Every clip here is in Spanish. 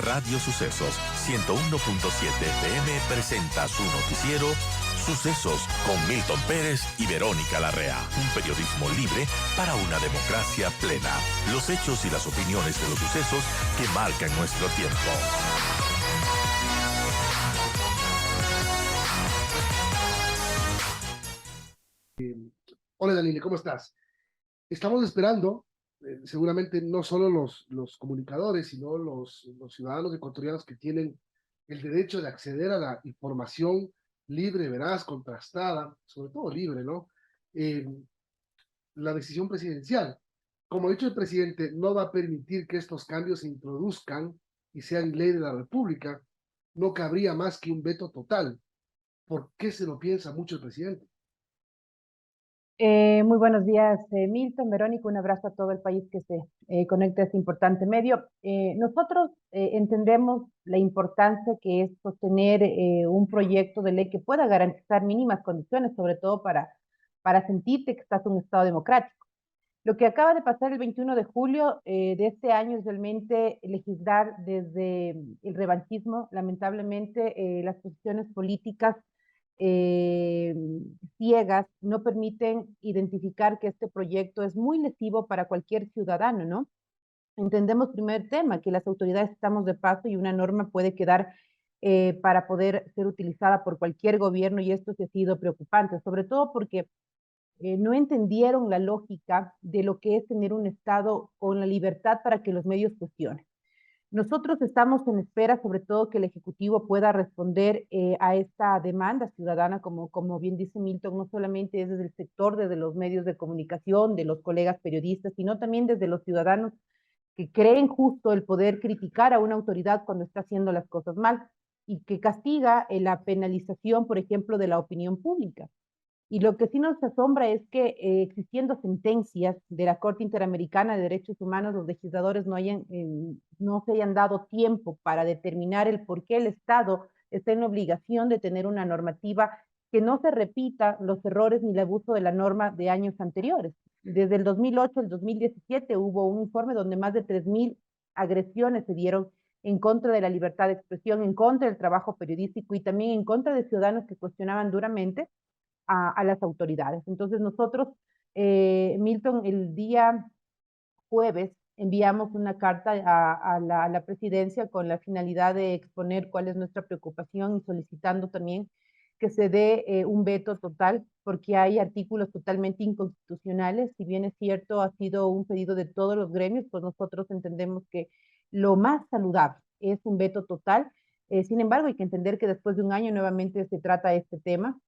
Radio Sucesos 101.7 FM presenta su noticiero Sucesos con Milton Pérez y Verónica Larrea. Un periodismo libre para una democracia plena. Los hechos y las opiniones de los sucesos que marcan nuestro tiempo. Hola Danile, ¿cómo estás? Estamos esperando, seguramente no solo los comunicadores, sino los ciudadanos ecuatorianos que tienen el derecho de acceder a la información libre, veraz, contrastada, sobre todo libre, ¿no? La decisión presidencial. Como ha dicho el presidente, no va a permitir que estos cambios se introduzcan y sean ley de la República. No cabría más que un veto total. ¿Por qué se lo piensa mucho el presidente? Muy buenos días, Milton, Verónica, un abrazo a todo el país que se conecta a este importante medio. Nosotros entendemos la importancia que es sostener un proyecto de ley que pueda garantizar mínimas condiciones, sobre todo para sentirte que estás en un Estado democrático. Lo que acaba de pasar el 21 de julio de este año es realmente legislar desde el revanchismo. Lamentablemente, las posiciones políticas eh, ciegas no permiten identificar que este proyecto es muy lesivo para cualquier ciudadano, ¿no? Entendemos, primer tema, que las autoridades estamos de paso y una norma puede quedar para poder ser utilizada por cualquier gobierno, y esto sí ha sido preocupante, sobre todo porque no entendieron la lógica de lo que es tener un Estado con la libertad para que los medios cuestionen. Nosotros estamos en espera, sobre todo, que el Ejecutivo pueda responder a esta demanda ciudadana, como bien dice Milton, no solamente es desde el sector, desde los medios de comunicación, de los colegas periodistas, sino también desde los ciudadanos que creen justo el poder criticar a una autoridad cuando está haciendo las cosas mal y que castiga la penalización, por ejemplo, de la opinión pública. Y lo que sí nos asombra es que existiendo sentencias de la Corte Interamericana de Derechos Humanos, los legisladores no se hayan dado tiempo para determinar el por qué el Estado está en la obligación de tener una normativa que no se repita los errores ni el abuso de la norma de años anteriores. Desde el 2008 al 2017 hubo un informe donde más de 3,000 agresiones se dieron en contra de la libertad de expresión, en contra del trabajo periodístico y también en contra de ciudadanos que cuestionaban duramente a las autoridades. Entonces nosotros, Milton, el día jueves enviamos una carta a la presidencia con la finalidad de exponer cuál es nuestra preocupación y solicitando también que se dé un veto total, porque hay artículos totalmente inconstitucionales. Si bien es cierto, ha sido un pedido de todos los gremios, pues nosotros entendemos que lo más saludable es un veto total. Sin embargo, hay que entender que después de un año nuevamente se trata este tema.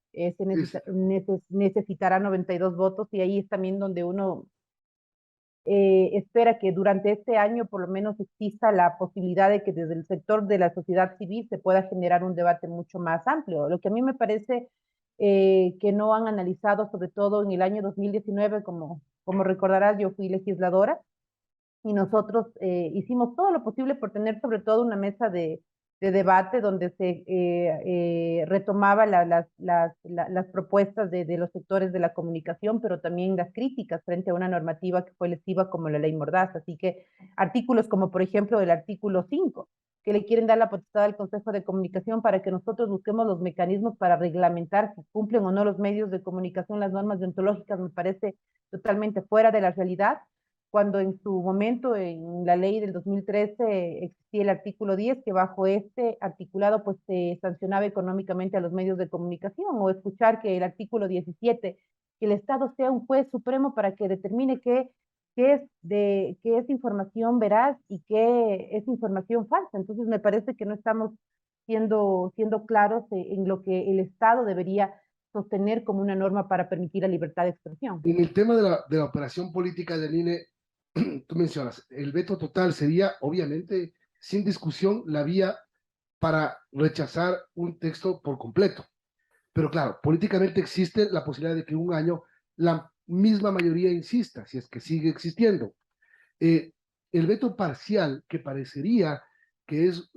Necesitará 92 votos, y ahí es también donde uno espera que durante este año por lo menos exista la posibilidad de que desde el sector de la sociedad civil se pueda generar un debate mucho más amplio. Lo que a mí me parece que no han analizado, sobre todo en el año 2019, como recordarás, yo fui legisladora y nosotros hicimos todo lo posible por tener sobre todo una mesa de debate donde se retomaba las propuestas de los sectores de la comunicación, pero también las críticas frente a una normativa que fue lesiva como la ley Mordaza. Así que artículos como, por ejemplo, el artículo 5, que le quieren dar la potestad al Consejo de Comunicación para que nosotros busquemos los mecanismos para reglamentar si cumplen o no los medios de comunicación las normas deontológicas, me parece totalmente fuera de la realidad, cuando en su momento en la ley del 2013 existía el artículo 10, que bajo este articulado pues se sancionaba económicamente a los medios de comunicación, o escuchar que el artículo 17, que el Estado sea un juez supremo para que determine qué es información veraz y qué es información falsa. Entonces me parece que no estamos siendo claros en lo que el Estado debería sostener como una norma para permitir la libertad de expresión. En el tema de la operación política del INE, tú mencionas, el veto total sería, obviamente, sin discusión, la vía para rechazar un texto por completo. Pero claro, políticamente existe la posibilidad de que un año la misma mayoría insista, si es que sigue existiendo. El veto parcial, que parecería que es,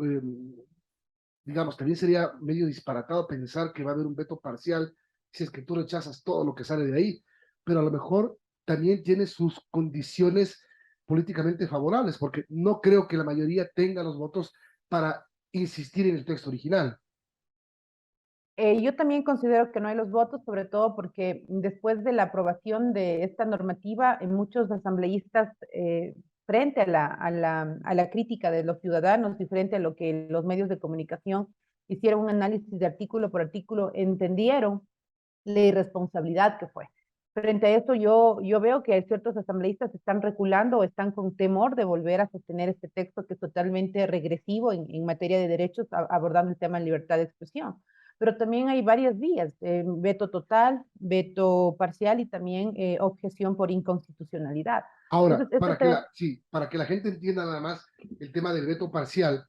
digamos, también sería medio disparatado pensar que va a haber un veto parcial si es que tú rechazas todo lo que sale de ahí, pero a lo mejor también tiene sus condiciones políticamente favorables, porque no creo que la mayoría tenga los votos para insistir en el texto original. Yo también considero que no hay los votos, sobre todo porque después de la aprobación de esta normativa, muchos asambleístas, frente a la crítica de los ciudadanos y frente a lo que los medios de comunicación hicieron un análisis de artículo por artículo, entendieron la irresponsabilidad que fue. Frente a esto, yo veo que ciertos asambleístas están reculando o están con temor de volver a sostener este texto que es totalmente regresivo en materia de derechos, abordando el tema de libertad de expresión. Pero también hay varias vías, veto total, veto parcial y también objeción por inconstitucionalidad. Ahora, Entonces, este tema... para que la gente entienda nada más el tema del veto parcial,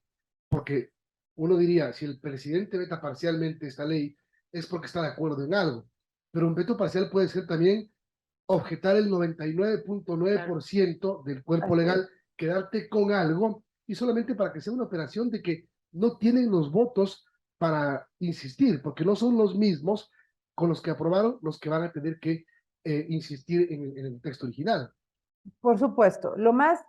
porque uno diría, si el presidente veta parcialmente esta ley, es porque está de acuerdo en algo. Pero un veto parcial puede ser también objetar el 99.9% del cuerpo Así es. legal, quedarte con algo y solamente para que sea una operación de que no tienen los votos para insistir, porque no son los mismos con los que aprobaron los que van a tener que insistir en el texto original. Por supuesto, lo más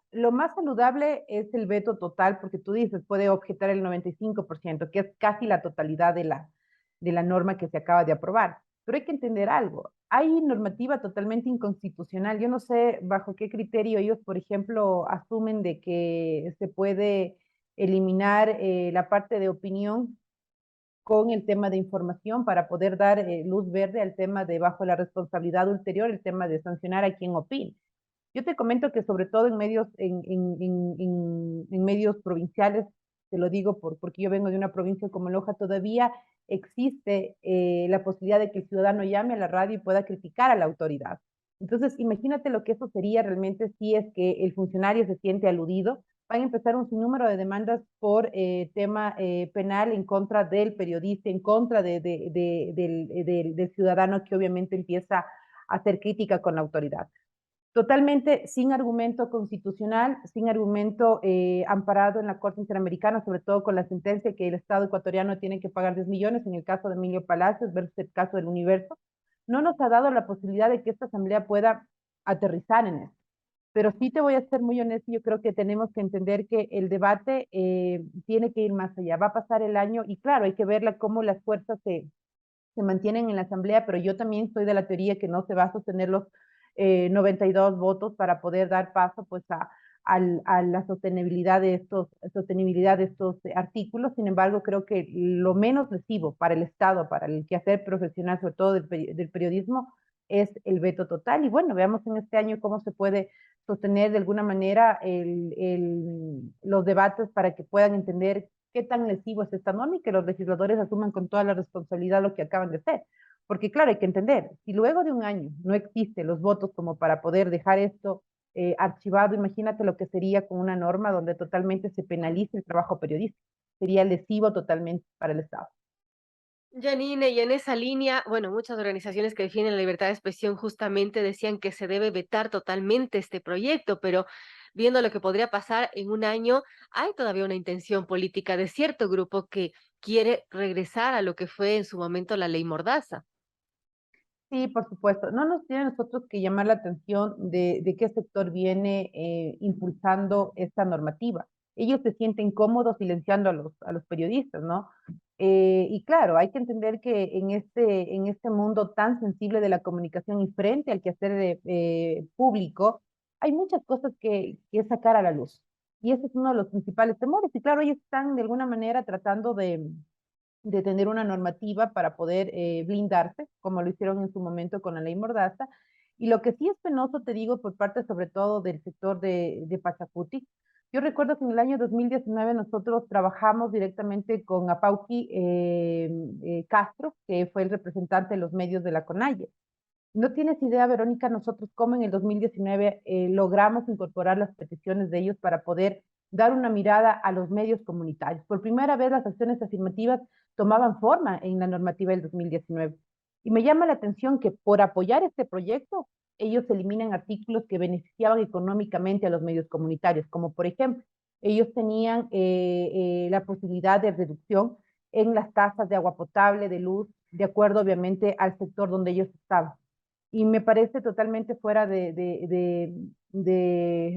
saludable es el veto total, porque tú dices, puede objetar el 95%, que es casi la totalidad de la norma que se acaba de aprobar. Pero hay que entender algo, hay normativa totalmente inconstitucional. Yo no sé bajo qué criterio ellos, por ejemplo, asumen de que se puede eliminar la parte de opinión con el tema de información para poder dar luz verde al tema de bajo la responsabilidad ulterior, el tema de sancionar a quien opine. Yo te comento que sobre todo en medios, en medios provinciales, te lo digo porque yo vengo de una provincia como Loja, todavía existe la posibilidad de que el ciudadano llame a la radio y pueda criticar a la autoridad. Entonces, imagínate lo que eso sería realmente si es que el funcionario se siente aludido. Van a empezar un sinnúmero de demandas por tema penal en contra del periodista, en contra del ciudadano que obviamente empieza a hacer crítica con la autoridad. Totalmente sin argumento constitucional, sin argumento amparado en la Corte Interamericana, sobre todo con la sentencia que el Estado ecuatoriano tiene que pagar 10 millones en el caso de Emilio Palacios versus el caso del Universo, no nos ha dado la posibilidad de que esta asamblea pueda aterrizar en esto. Pero sí te voy a ser muy honesto, yo creo que tenemos que entender que el debate tiene que ir más allá. Va a pasar el año y claro, hay que verla cómo las fuerzas se mantienen en la asamblea, pero yo también estoy de la teoría que no se va a sostener los 92 votos para poder dar paso pues a la sostenibilidad de estos artículos. Sin embargo, creo que lo menos lesivo para el Estado, para el quehacer profesional, sobre todo del periodismo, es el veto total. Y bueno, veamos en este año cómo se puede sostener de alguna manera los debates para que puedan entender qué tan lesivo es esta norma y que los legisladores asuman con toda la responsabilidad lo que acaban de hacer. Porque claro, hay que entender, si luego de un año no existen los votos como para poder dejar esto archivado, imagínate lo que sería con una norma donde totalmente se penalice el trabajo periodístico. Sería lesivo totalmente para el Estado. Janine, y en esa línea, bueno, muchas organizaciones que defienden la libertad de expresión justamente decían que se debe vetar totalmente este proyecto, pero viendo lo que podría pasar en un año, hay todavía una intención política de cierto grupo que quiere regresar a lo que fue en su momento la ley Mordaza. Sí, por supuesto. No nos tiene a nosotros que llamar la atención de qué sector viene impulsando esta normativa. Ellos se sienten cómodos silenciando a los periodistas, ¿no? Y claro, hay que entender que en este mundo tan sensible de la comunicación y frente al quehacer público, hay muchas cosas que sacar a la luz. Y ese es uno de los principales temores. Y claro, ellos están de alguna manera tratando de tener una normativa para poder blindarse, como lo hicieron en su momento con la ley Mordaza. Y lo que sí es penoso, te digo, por parte sobre todo del sector de Pachacuti. Yo recuerdo que en el año 2019 nosotros trabajamos directamente con Apauqui Castro, que fue el representante de los medios de la CONAIE. No tienes idea, Verónica, nosotros cómo en el 2019 logramos incorporar las peticiones de ellos para poder dar una mirada a los medios comunitarios. Por primera vez las acciones afirmativas tomaban forma en la normativa del 2019. Y me llama la atención que por apoyar este proyecto, ellos eliminan artículos que beneficiaban económicamente a los medios comunitarios, como por ejemplo, ellos tenían la posibilidad de reducción en las tasas de agua potable, de luz, de acuerdo obviamente al sector donde ellos estaban. Y me parece totalmente fuera de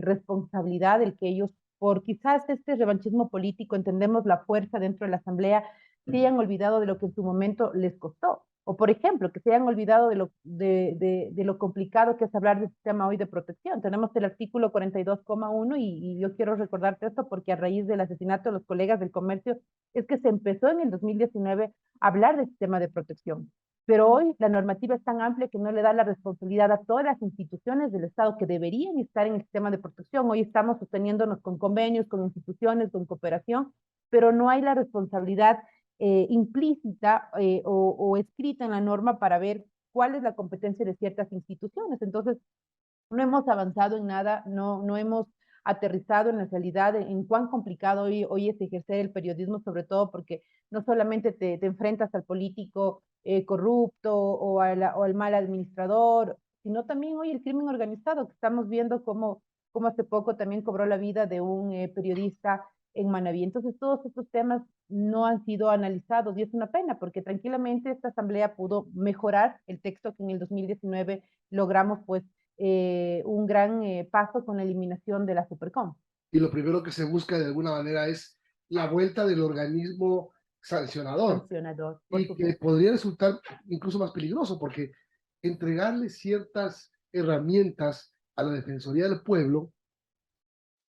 responsabilidad el que ellos por quizás este revanchismo político, entendemos la fuerza dentro de la Asamblea, se hayan olvidado de lo que en su momento les costó. O, por ejemplo, que se hayan olvidado de lo complicado que es hablar del sistema hoy de protección. Tenemos el artículo 42,1 y yo quiero recordarte esto porque a raíz del asesinato de los colegas del comercio es que se empezó en el 2019 a hablar del sistema de protección. Pero hoy la normativa es tan amplia que no le da la responsabilidad a todas las instituciones del Estado que deberían estar en el sistema de protección. Hoy estamos sosteniéndonos con convenios, con instituciones, con cooperación, pero no hay la responsabilidad implícita o escrita en la norma para ver cuál es la competencia de ciertas instituciones. Entonces, no hemos avanzado en nada, no hemos aterrizado en la realidad, en cuán complicado hoy es ejercer el periodismo, sobre todo porque no solamente te enfrentas al político corrupto o al mal administrador, sino también hoy el crimen organizado, que estamos viendo cómo hace poco también cobró la vida de un periodista en Manabí. Entonces, todos estos temas no han sido analizados y es una pena porque tranquilamente esta asamblea pudo mejorar el texto que en el 2019 logramos pues un gran paso con la eliminación de la Supercom. Y lo primero que se busca de alguna manera es la vuelta del organismo sancionador, Sancionador, por y que supuesto. podría resultar incluso más peligroso, porque entregarle ciertas herramientas a la Defensoría del Pueblo,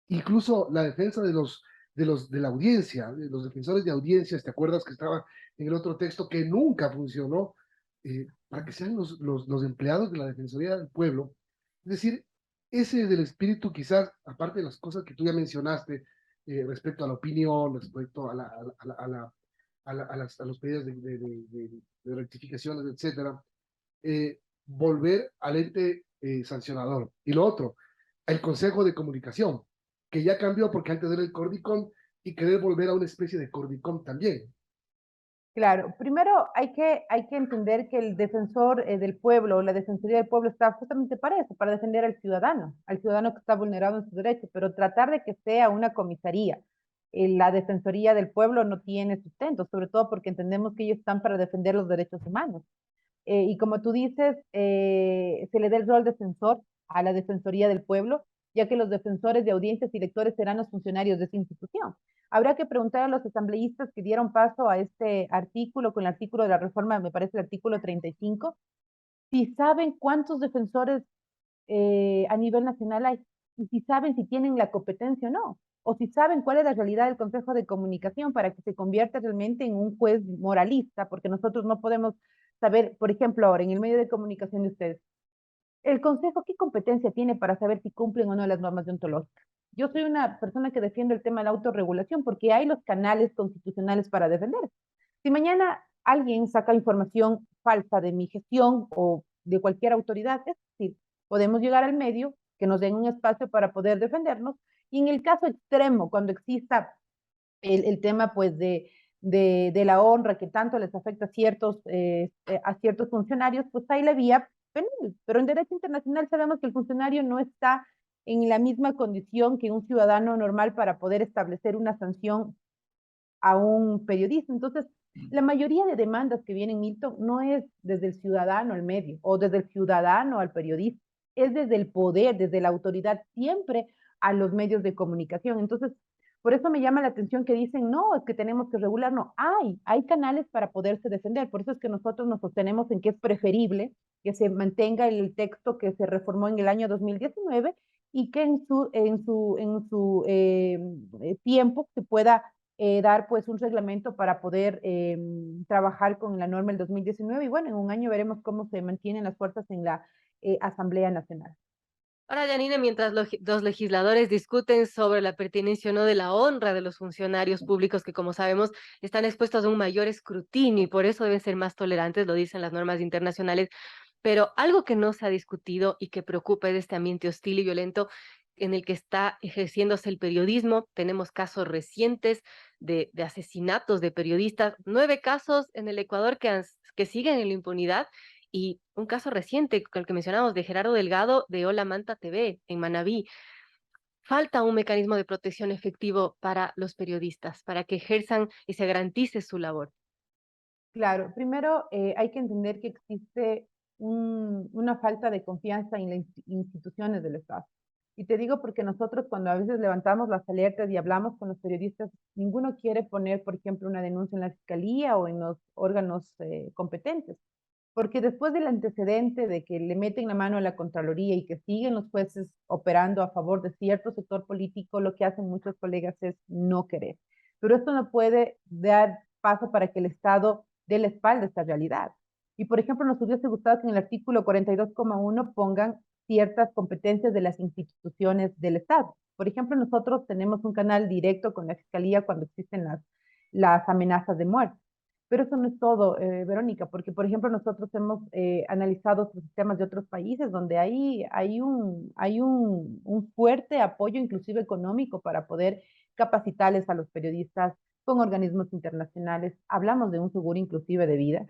incluso la defensa de la audiencia, de los defensores de audiencias, ¿te acuerdas que estaba en el otro texto que nunca funcionó? Para que sean los empleados de la Defensoría del Pueblo. Es decir, ese es el espíritu, quizás, aparte de las cosas que tú ya mencionaste, respecto a la opinión, respecto a los pedidos de rectificaciones, etcétera, volver al ente sancionador. Y lo otro, el Consejo de Comunicación, que ya cambió porque antes era el Cordicom y querer volver a una especie de Cordicom también. Claro, primero hay que entender que el defensor del pueblo, la defensoría del pueblo está justamente para eso, para defender al ciudadano que está vulnerado en sus derechos, pero tratar de que sea una comisaría. La defensoría del pueblo no tiene sustento, sobre todo porque entendemos que ellos están para defender los derechos humanos. Y como tú dices, se le da el rol de defensor a la Defensoría del Pueblo, ya que los defensores de audiencias y lectores serán los funcionarios de esa institución. Habrá que preguntar a los asambleístas que dieron paso a este artículo, con el artículo de la reforma, me parece el artículo 35, si saben cuántos defensores a nivel nacional hay, y si saben si tienen la competencia o no, o si saben cuál es la realidad del Consejo de Comunicación para que se convierta realmente en un juez moralista, porque nosotros no podemos saber, por ejemplo, ahora en el medio de comunicación de ustedes, el Consejo, ¿qué competencia tiene para saber si cumplen o no las normas deontológicas? Yo soy una persona que defiende el tema de la autorregulación porque hay los canales constitucionales para defender. Si mañana alguien saca información falsa de mi gestión o de cualquier autoridad, es decir, podemos llegar al medio, que nos den un espacio para poder defendernos, y en el caso extremo, cuando exista el tema pues de la honra que tanto les afecta a ciertos funcionarios, pues hay la vía penal. Pero en derecho internacional sabemos que el funcionario no está en la misma condición que un ciudadano normal para poder establecer una sanción a un periodista. Entonces, la mayoría de demandas que vienen, Milton, no es desde el ciudadano al medio o desde el ciudadano al periodista, es desde el poder, desde la autoridad, siempre a los medios de comunicación. Entonces, por eso me llama la atención que dicen, no, es que tenemos que regular. No, hay canales para poderse defender. Por eso es que nosotros nos sostenemos en que es preferible que se mantenga el texto que se reformó en el año 2019 y que en su tiempo se pueda dar pues un reglamento para poder trabajar con la norma del 2019 y bueno, en un año veremos cómo se mantienen las fuerzas en la Asamblea Nacional. Ahora, Janine, mientras los legisladores discuten sobre la pertinencia o no de la honra de los funcionarios públicos que, como sabemos, están expuestos a un mayor escrutinio y por eso deben ser más tolerantes, lo dicen las normas internacionales, pero algo que no se ha discutido y que preocupa es este ambiente hostil y violento en el que está ejerciéndose el periodismo. Tenemos casos recientes de asesinatos de periodistas, 9 casos en el Ecuador que siguen en la impunidad y un caso reciente, el que mencionamos, de Gerardo Delgado de Hola Manta TV en Manabí. Falta un mecanismo de protección efectivo para los periodistas, para que ejerzan y se garantice su labor. Claro, primero hay que entender que existe una falta de confianza en las instituciones del Estado. Y te digo porque nosotros cuando a veces levantamos las alertas y hablamos con los periodistas, ninguno quiere poner, por ejemplo, una denuncia en la fiscalía o en los órganos competentes. Porque después del antecedente de que le meten la mano a la Contraloría y que siguen los jueces operando a favor de cierto sector político, lo que hacen muchos colegas es no querer. Pero esto no puede dar paso para que el Estado dé la espalda a esta realidad. Y, por ejemplo, nos hubiese gustado que en el artículo 42,1 pongan ciertas competencias de las instituciones del Estado. Por ejemplo, nosotros tenemos un canal directo con la Fiscalía cuando existen las amenazas de muerte. Pero eso no es todo, Verónica, porque, por ejemplo, nosotros hemos analizado otros sistemas de otros países donde hay un fuerte apoyo, inclusive económico, para poder capacitarles a los periodistas con organismos internacionales. Hablamos de un seguro inclusive de vida.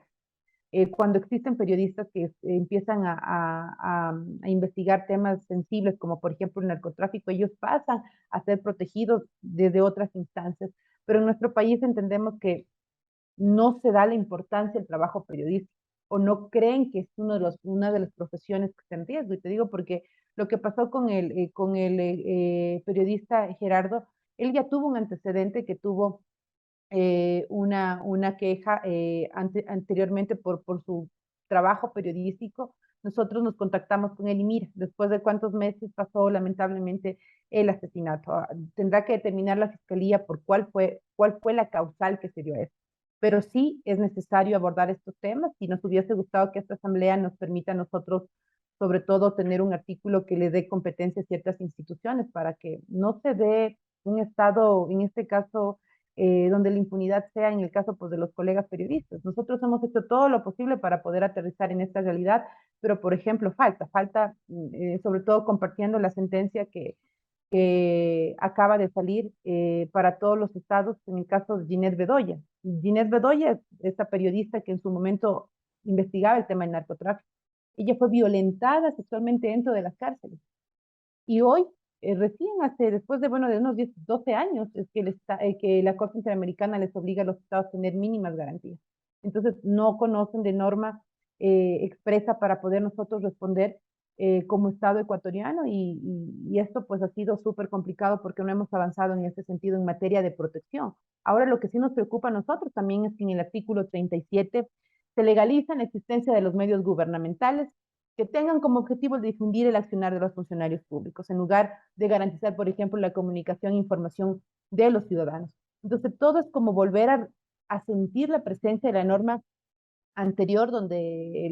Cuando existen periodistas que empiezan a investigar temas sensibles, como por ejemplo el narcotráfico, ellos pasan a ser protegidos desde otras instancias. Pero en nuestro país entendemos que no se da la importancia al trabajo periodístico o no creen que es una de las profesiones que está en riesgo. Y te digo porque lo que pasó con el periodista Gerardo, él ya tuvo un antecedente que tuvo una queja anteriormente por su trabajo periodístico. Nosotros nos contactamos con él y mira, después de cuántos meses pasó lamentablemente el asesinato. Tendrá que determinar la fiscalía por cuál fue la causal que se dio a eso. Pero sí es necesario abordar estos temas y nos hubiese gustado que esta asamblea nos permita a nosotros, sobre todo, tener un artículo que le dé competencia a ciertas instituciones para que no se dé un estado, en este caso, donde la impunidad sea en el caso pues, de los colegas periodistas. Nosotros hemos hecho todo lo posible para poder aterrizar en esta realidad, pero por ejemplo falta sobre todo compartiendo la sentencia que acaba de salir para todos los estados en el caso de Ginette Bedoya. Ginette Bedoya, esta periodista que en su momento investigaba el tema del narcotráfico, ella fue violentada sexualmente dentro de las cárceles. Y hoy, recién después de, bueno, de unos 10, 12 años, es que la Corte Interamericana les obliga a los estados a tener mínimas garantías. Entonces, no conocen de norma expresa para poder nosotros responder como Estado ecuatoriano y esto pues ha sido súper complicado porque no hemos avanzado en ese sentido en materia de protección. Ahora lo que sí nos preocupa a nosotros también es que en el artículo 37 se legaliza la existencia de los medios gubernamentales que tengan como objetivo el difundir el accionar de los funcionarios públicos, en lugar de garantizar, por ejemplo, la comunicación e información de los ciudadanos. Entonces, todo es como volver a sentir la presencia de la norma anterior, donde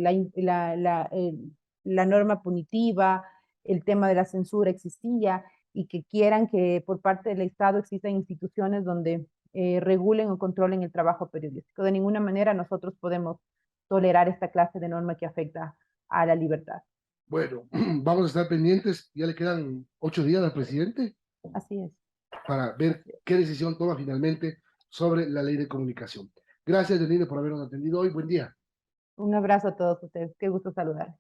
la norma punitiva, el tema de la censura existía, y que quieran que por parte del Estado existan instituciones donde regulen o controlen el trabajo periodístico. De ninguna manera nosotros podemos tolerar esta clase de norma que afecta a la libertad. Bueno, vamos a estar pendientes. Ya le quedan 8 días al presidente Así es. para ver qué decisión toma finalmente sobre la ley de comunicación. Gracias, Janine, por habernos atendido hoy. Buen día. Un abrazo a todos ustedes. Qué gusto saludar.